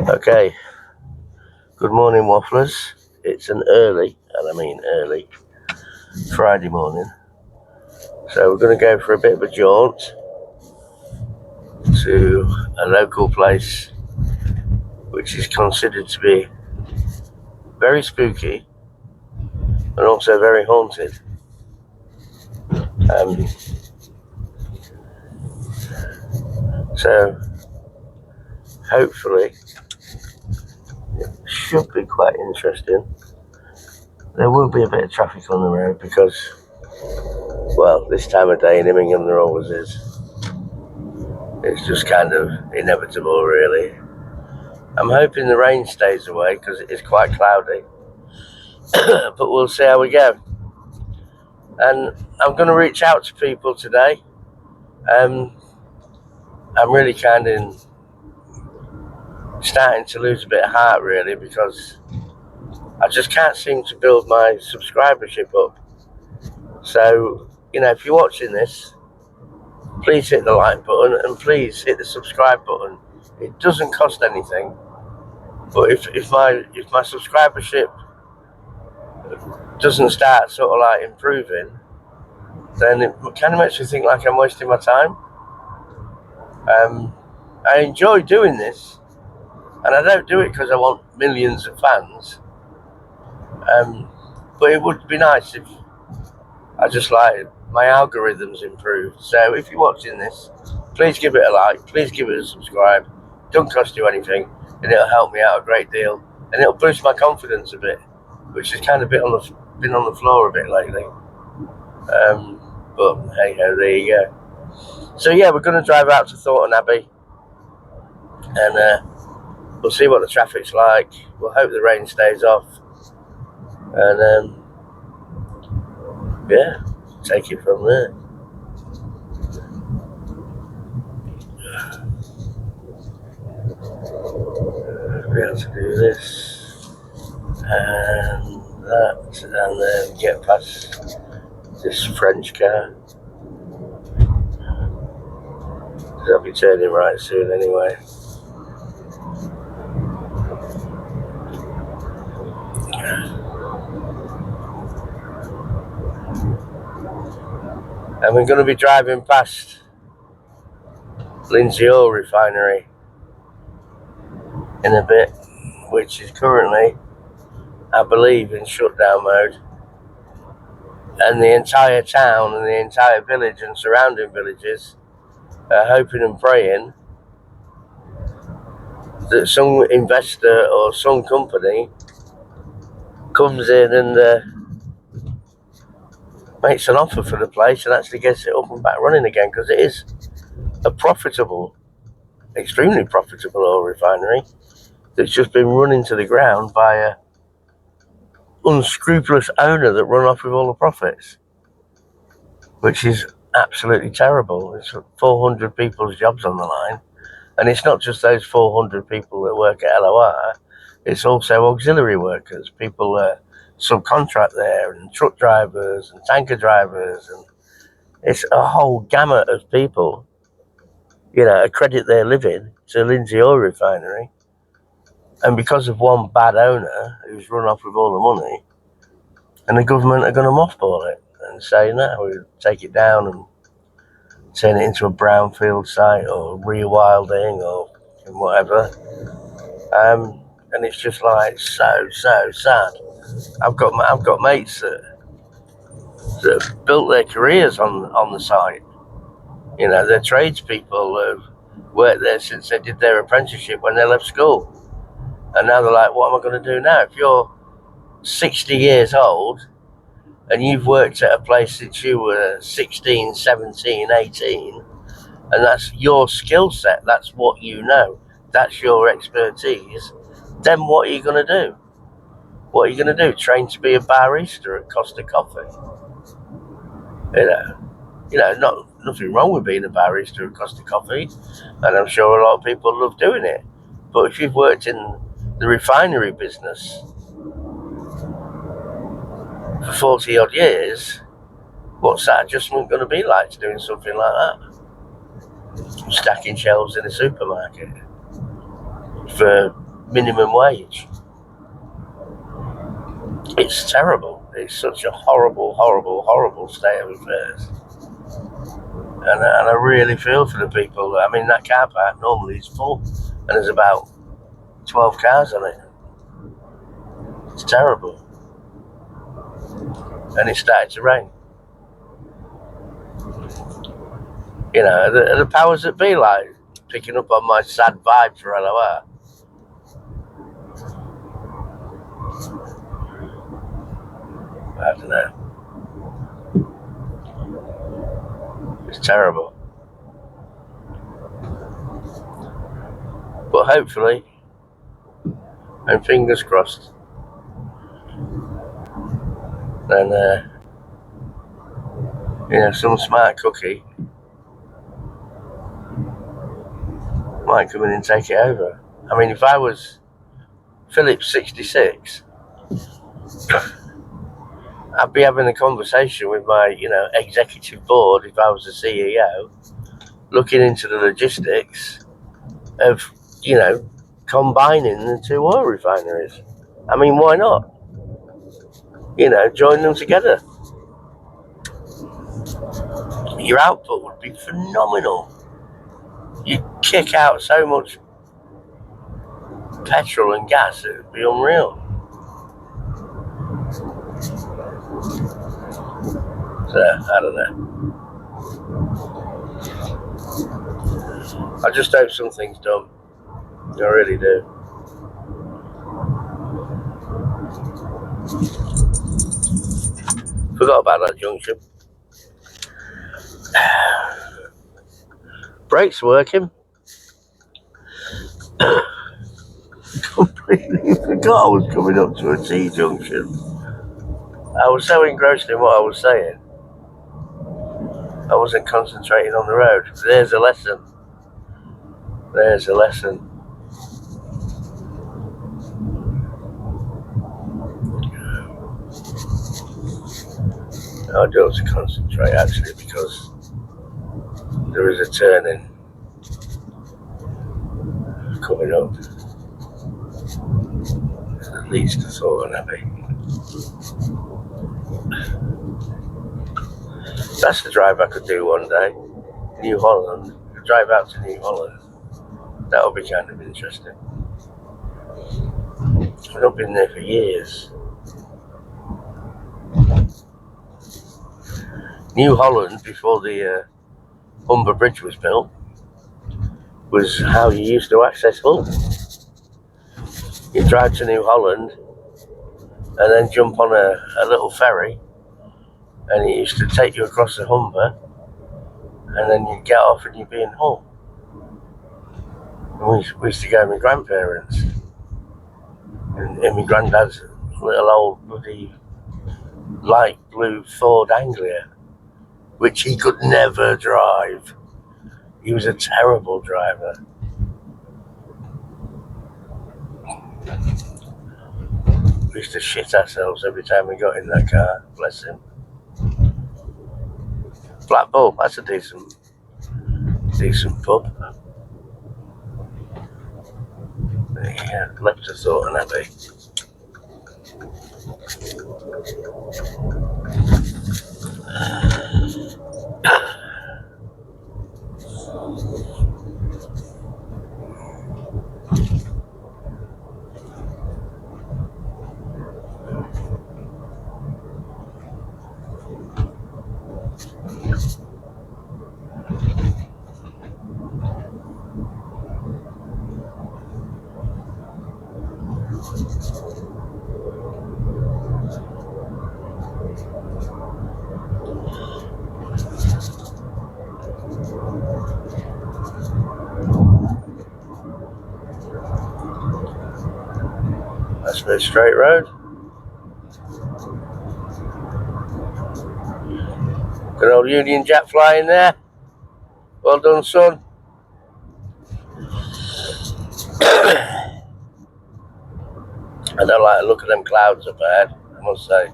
Okay, good morning, wafflers. It's an early, and I mean early, Friday morning. So we're going to go for a bit of a jaunt to a local place which is considered to be very spooky and also very haunted. So hopefully it should be quite interesting. There will be a bit of traffic on the road because, well, this time of day in Immingham there always is. It's just kind of inevitable, really. I'm hoping the rain stays away because it is quite cloudy, but we'll see how we go. And I'm going to reach out to people today. I'm really kind of starting to lose a bit of heart, really, because I just can't seem to build my subscribership up. So, if you're watching this, please hit the like button and please hit the subscribe button. It doesn't cost anything, but if my subscribership doesn't start sort of like improving, then it kind of makes me think like I'm wasting my time. I enjoy doing this, and I don't do it because I want millions of fans. But it would be nice if I just like my algorithms improved. So if you're watching this, please give it a like, please give it a subscribe. Don't cost you anything, and it'll help me out a great deal, and it'll boost my confidence a bit, which has kind of been on the floor a bit lately. But hey ho, there you go. So yeah, we're going to drive out to Thornton Abbey, and we'll see what the traffic's like. We'll hope the rain stays off, and yeah, take it from there. Be able to do this and that, and then get past this French car. I'll be turning right soon anyway. And we're going to be driving past Lindsay Oil Refinery in a bit, which is currently, I believe, in shutdown mode. And the entire town and the entire village and surrounding villages are hoping and praying that some investor or some company comes in and makes an offer for the place and actually gets it up and back running again, because it is a profitable, extremely profitable oil refinery that's just been run into the ground by a unscrupulous owner that run off with all the profits, which is absolutely terrible. It's 400 people's jobs on the line, and it's not just those 400 people that work at LOR, it's also auxiliary workers, people subcontract there, and truck drivers and tanker drivers, and it's a whole gamut of people, accredit their living to Lindsay Oil Refinery. And because of one bad owner who's run off with all the money, and the government are going to mothball it and say, no, we'll take it down and turn it into a brownfield site or rewilding or whatever. And it's just like so sad. I've got mates that have built their careers on the site. They're tradespeople who've worked there since they did their apprenticeship when they left school. And now they're like, what am I going to do now? If you're 60 years old and you've worked at a place since you were 16, 17, 18, and that's your skill set, that's what you know, that's your expertise, then what are you going to do? What are you going to do? Train to be a barista at Costa Coffee? Nothing wrong with being a barista at Costa Coffee, and I'm sure a lot of people love doing it. But if you've worked in the refinery business for 40 odd years, what's that adjustment going to be like to doing something like that? Stacking shelves in a supermarket. for minimum wage. It's terrible. It's such a horrible, horrible, horrible state of affairs. And I really feel for the people. I mean, that car park normally is full, and there's about 12 cars on it. It's terrible. And it started to rain. You know, the powers that be like picking up on my sad vibes for LOR. I don't know. It's terrible. But hopefully, and fingers crossed, then some smart cookie might come in and take it over. I mean, if I was Philip 66, I'd be having a conversation with my, executive board if I was the CEO, looking into the logistics of, combining the two oil refineries. I mean, why not? Join them together. Your output would be phenomenal. You'd kick out so much petrol and gas, it would be unreal. So, I don't know. I just hope something's done. I really do. Forgot about that junction. Brakes working. Completely forgot I was coming up to a T-junction. I was so engrossed in what I was saying, I wasn't concentrating on the road. There's a lesson. There's a lesson. I do have to concentrate actually because there is a turning coming up that leads to Thornton Abbey. That's the drive I could do one day. New Holland. Drive out to New Holland. That would be kind of interesting. I've not been there for years. New Holland, before the Humber Bridge was built, was how you used to access Hull. You drive to New Holland and then jump on a little ferry, and it used to take you across the Humber, and then you'd get off and you'd be in Hull. And we used to go with my grandparents, and my granddad's little old bloody light blue Ford Anglia, which he could never drive. He was a terrible driver. We used to shit ourselves every time we got in that car, bless him. Black Bull, that's a decent pub. Yeah, left to Thornton Abbey. That's a straight road. Good old Union Jack flying there. Well done, son. I don't like the look of them clouds up ahead, I must say.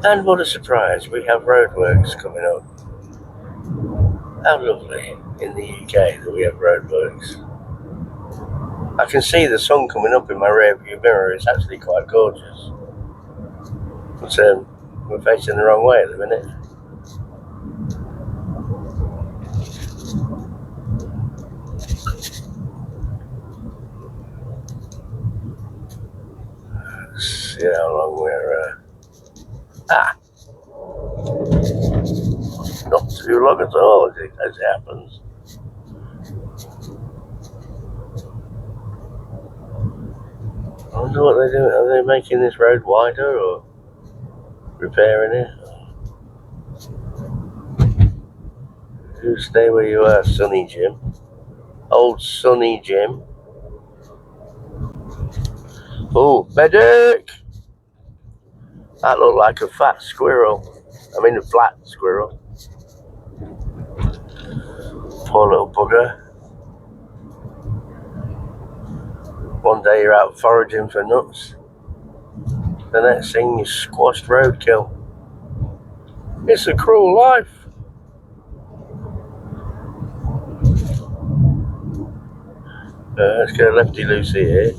And what a surprise, we have roadworks coming up. How lovely in the UK that we have roadworks. I can see the sun coming up in my rearview mirror. It's actually quite gorgeous. But we're facing the wrong way at the minute. Let's see how long we're... not too long at all, as it happens. I wonder what they're doing. Are they making this road wider or repairing it? You stay where you are, Sonny Jim. Old Sonny Jim. Oh, medic! That looked like a fat squirrel. I mean a flat squirrel. Poor little bugger. One day you're out foraging for nuts. The next thing is squashed roadkill. It's a cruel life. Let's go lefty loosey here.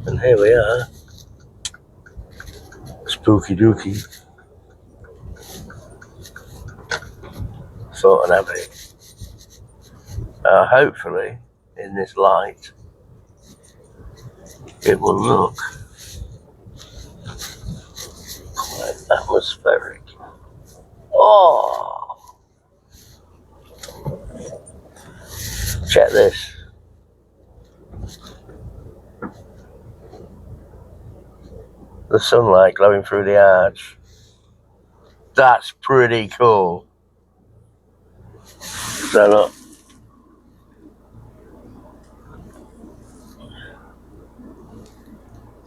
And here we are. Spooky dooky. Thornton Abbey. Hopefully, in this light, it will look quite atmospheric. Oh! Check this. The sunlight glowing through the arch. That's pretty cool. So look.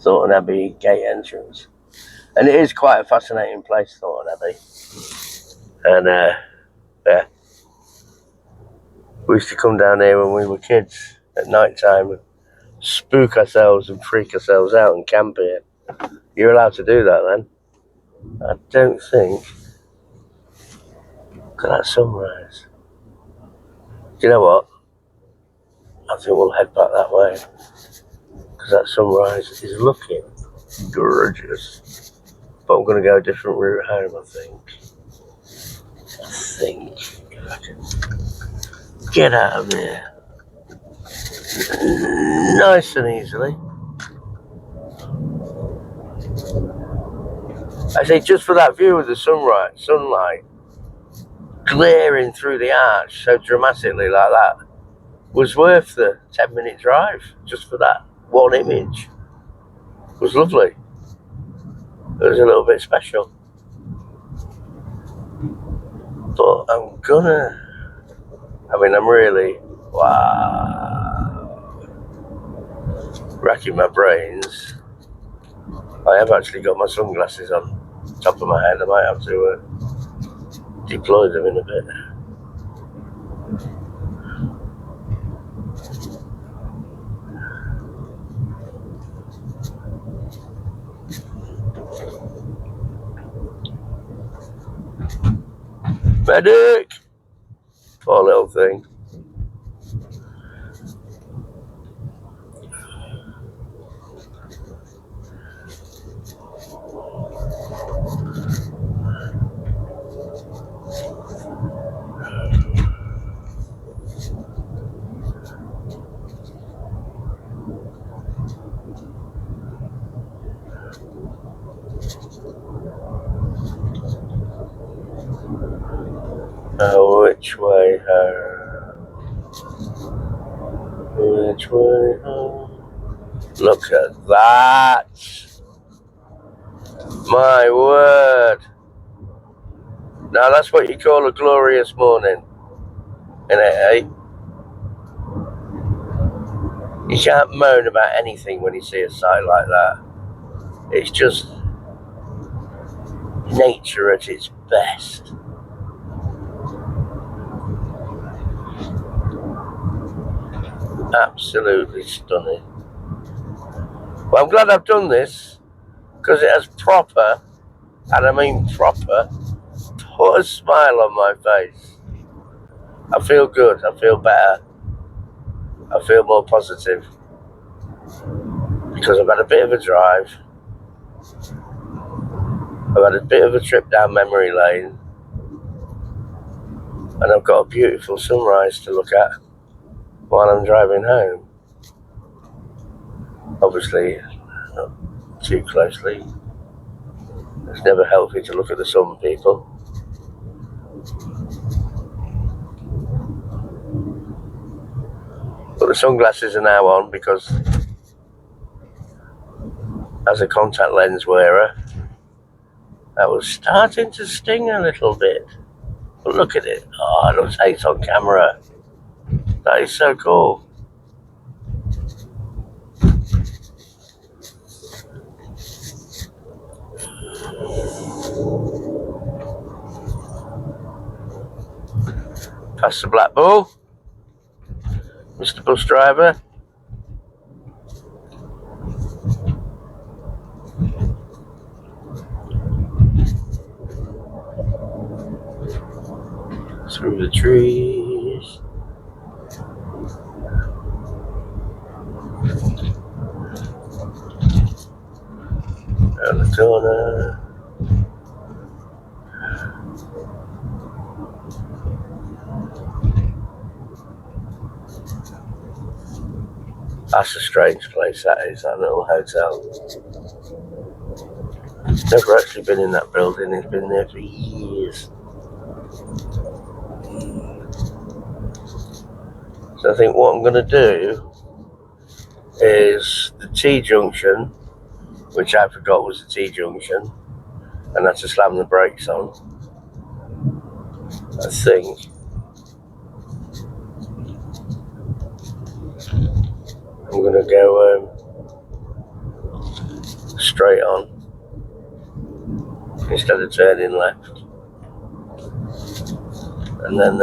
Thornton Abbey gate entrance. And it is quite a fascinating place, Thornton Abbey. And yeah. We used to come down here when we were kids at night time and spook ourselves and freak ourselves out and camp here. You're allowed to do that then? I don't think. Look at that sunrise. Do you know what? I think we'll head back that way. Because that sunrise is looking gorgeous. But I'm going to go a different route home, I think. If I can get out of here nice and easily. I say just for that view of the sunlight glaring through the arch so dramatically like that was worth the 10-minute drive just for that one image. It was lovely. It was a little bit special. But I'm really, racking my brains. I have actually got my sunglasses on top of my head. I might have to deploy them in a bit. Medic! Poor little thing. Which way home? Which way home? Look at that! My word! Now that's what you call a glorious morning, innit, eh? You can't moan about anything when you see a sight like that. It's just nature at its best. Absolutely stunning. Well, I'm glad I've done this, because it has proper, and I mean proper, put a smile on my face. I feel good, I feel better, I feel more positive, because I've had a bit of a drive, I've had a bit of a trip down memory lane, and I've got a beautiful sunrise to look at while I'm driving home. Obviously, not too closely. It's never healthy to look at the sun, people. But the sunglasses are now on, because as a contact lens wearer, that was starting to sting a little bit. But look at it. Oh, it looks ace on camera. That is so cool. Past the Black Bull, Mr. Bus Driver. Through the trees. Around the corner. That's a strange place, that is, that little hotel. Never actually been in that building, it's been there for years. So I think what I'm going to do is the T-junction, which I forgot was the T-junction, and had to slam the brakes on. I think I'm going to go straight on instead of turning left. And then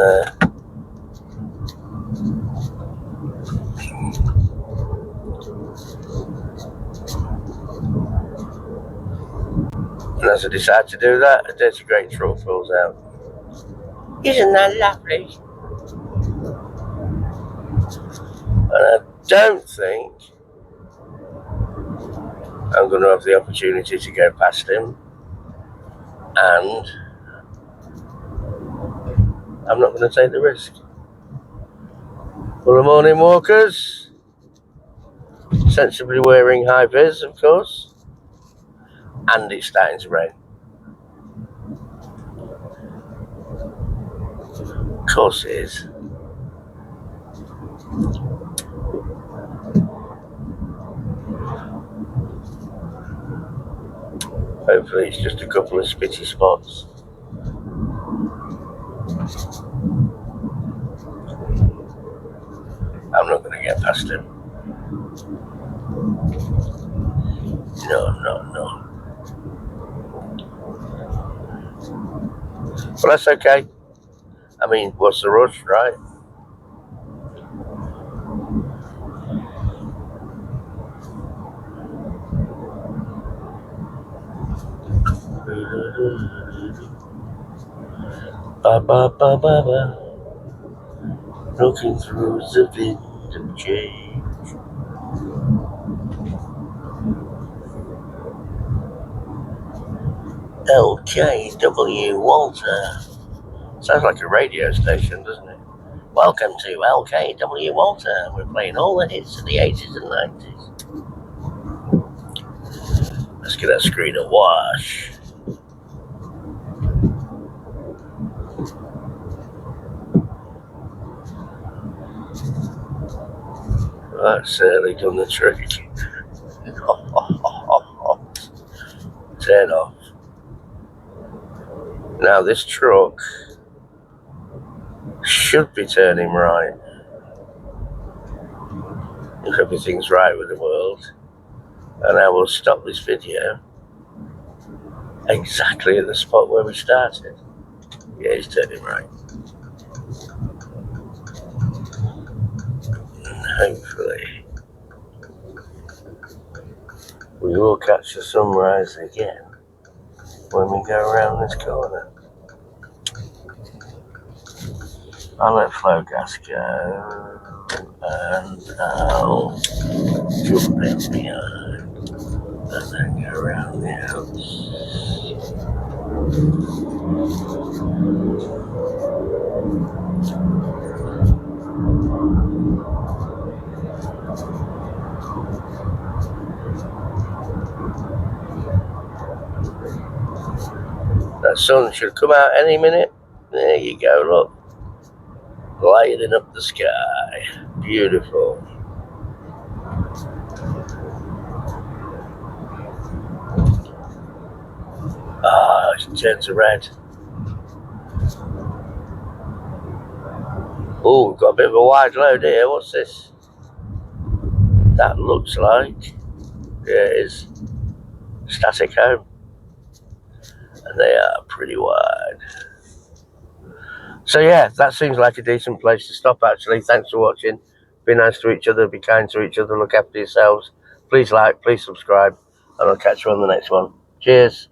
and as I decide to do that, a dirty great truck pulls out. Isn't that lovely? And I don't think I'm going to have the opportunity to go past him, and I'm not going to take the risk. Well, the morning walkers, sensibly wearing high vis, of course, and it's starting to rain. Of course it is. Hopefully it's just a couple of spitty spots. I'm not going to get past him. No. But that's okay. I mean, what's the rush, right? Ba. Looking through the window change. LKW Walter. Sounds like a radio station, doesn't it? Welcome to LKW Walter. We're playing all the hits of the 80s and 90s. Let's get that screen a wash. That's certainly done the trick. Turn off. Now this truck should be turning right. if everything's right with the world. And I will stop this video exactly at the spot where we started. Yeah, he's turning right. And hopefully we will catch the sunrise again when we go around this corner. I'll let flow gas go and I'll jump in behind and then go around the house. That sun should come out any minute. There you go, look. Lighting up the sky. Beautiful. Ah, it turns to red. Oh, we've got a bit of a wide load here. What's this? That looks like, yeah, it is static home. And they are pretty wide. So yeah, that seems like a decent place to stop actually. Thanks for watching. Be nice to each other, be kind to each other, look after yourselves. Please like, please subscribe, and I'll catch you on the next one. Cheers.